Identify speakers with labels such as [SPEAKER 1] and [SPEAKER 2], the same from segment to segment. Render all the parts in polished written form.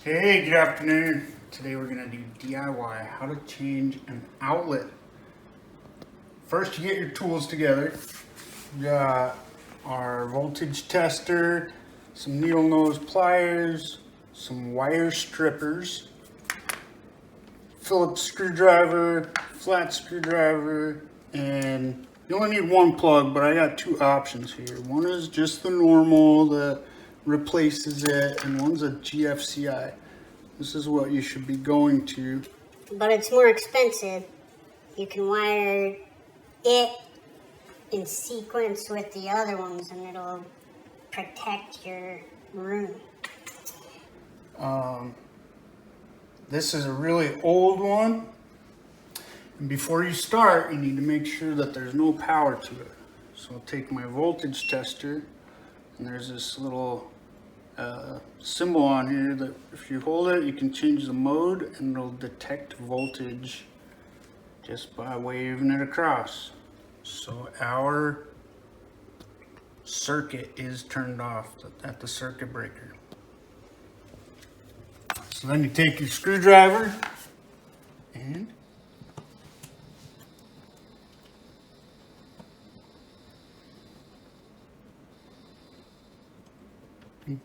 [SPEAKER 1] Hey, good afternoon. Today we're going to do DIY, how to change an outlet. First, you get your tools together. We got our voltage tester, some needle nose pliers, some wire strippers, Phillips screwdriver, flat screwdriver, and you only need one plug, but I got two options here. One is just the normal that replaces it, and one's a GFCI. This is what you should be going to.
[SPEAKER 2] But it's more expensive. You can wire it in sequence with the other ones and it'll protect your room.
[SPEAKER 1] This is a really old one. And before you start, you need to make sure that there's no power to it. So I'll take my voltage tester, and there's this little symbol on here that if you hold it, you can change the mode and it'll detect voltage just by waving it across. So our circuit is turned off at the circuit breaker. So then you take your screwdriver and you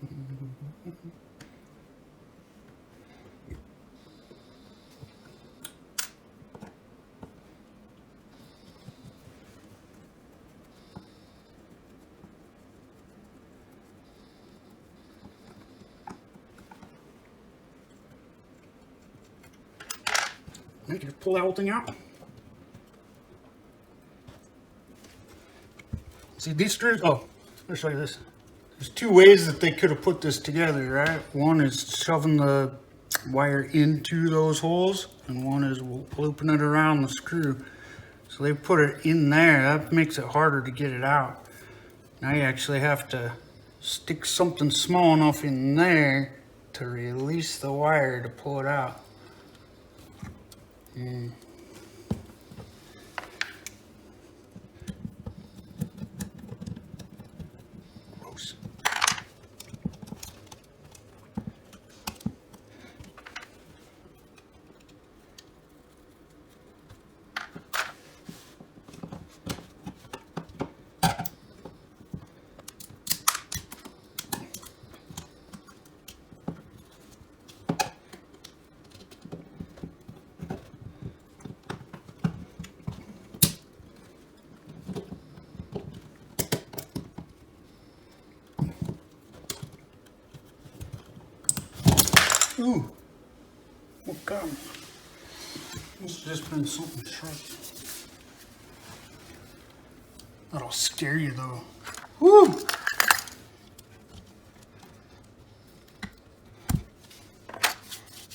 [SPEAKER 1] can pull that whole thing out. See these screws? Oh, let me show you this. There's two ways that they could have put this together, right? One is shoving the wire into those holes, and one is looping it around the screw. So they put it in there. That makes it harder to get it out. Now you actually have to stick something small enough in there to release the wire to pull it out. Gross. Ooh, what got me? Must have just been something sharp. That'll scare you though. Woo!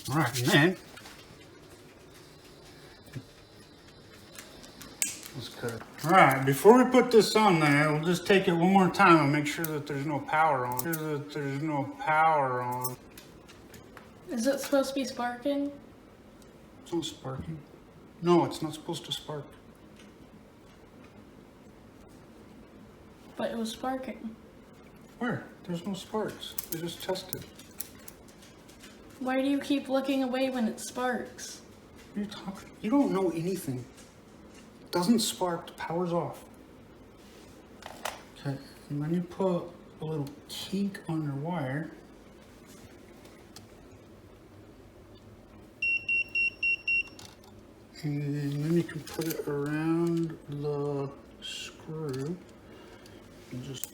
[SPEAKER 1] Alright, and then let's cut it. Alright, before we put this on there, we'll just take it one more time and make sure that there's no power on.
[SPEAKER 3] Is it supposed to be sparking?
[SPEAKER 1] It's not sparking. No, it's not supposed to spark.
[SPEAKER 3] But it was sparking.
[SPEAKER 1] Where? There's no sparks. I just tested.
[SPEAKER 3] Why do you keep looking away when it sparks?
[SPEAKER 1] What are you talking? You don't know anything. It doesn't spark, the power's off. Okay, and then you put a little kink on your wire. And then you can put it around the screw and just.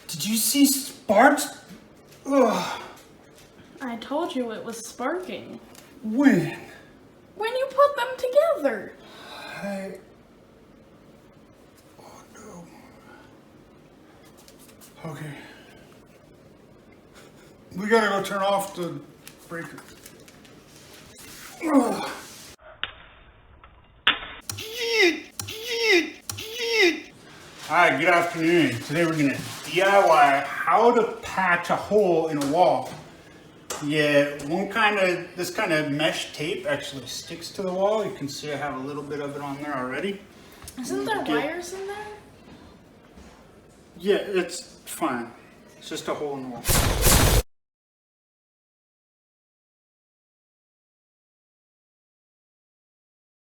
[SPEAKER 1] Did you see sparks? Ugh.
[SPEAKER 3] I told you it was sparking.
[SPEAKER 1] When?
[SPEAKER 3] When you put them together.
[SPEAKER 1] Oh no. Okay. We gotta go turn off the breaker. Ugh. Hi, good afternoon. Today we're gonna DIY how to patch a hole in a wall. Yeah, this kind of mesh tape actually sticks to the wall. You can see I have a little bit of it on there already.
[SPEAKER 3] Isn't there wires in there?
[SPEAKER 1] Yeah, it's fine. It's just a hole in the wall.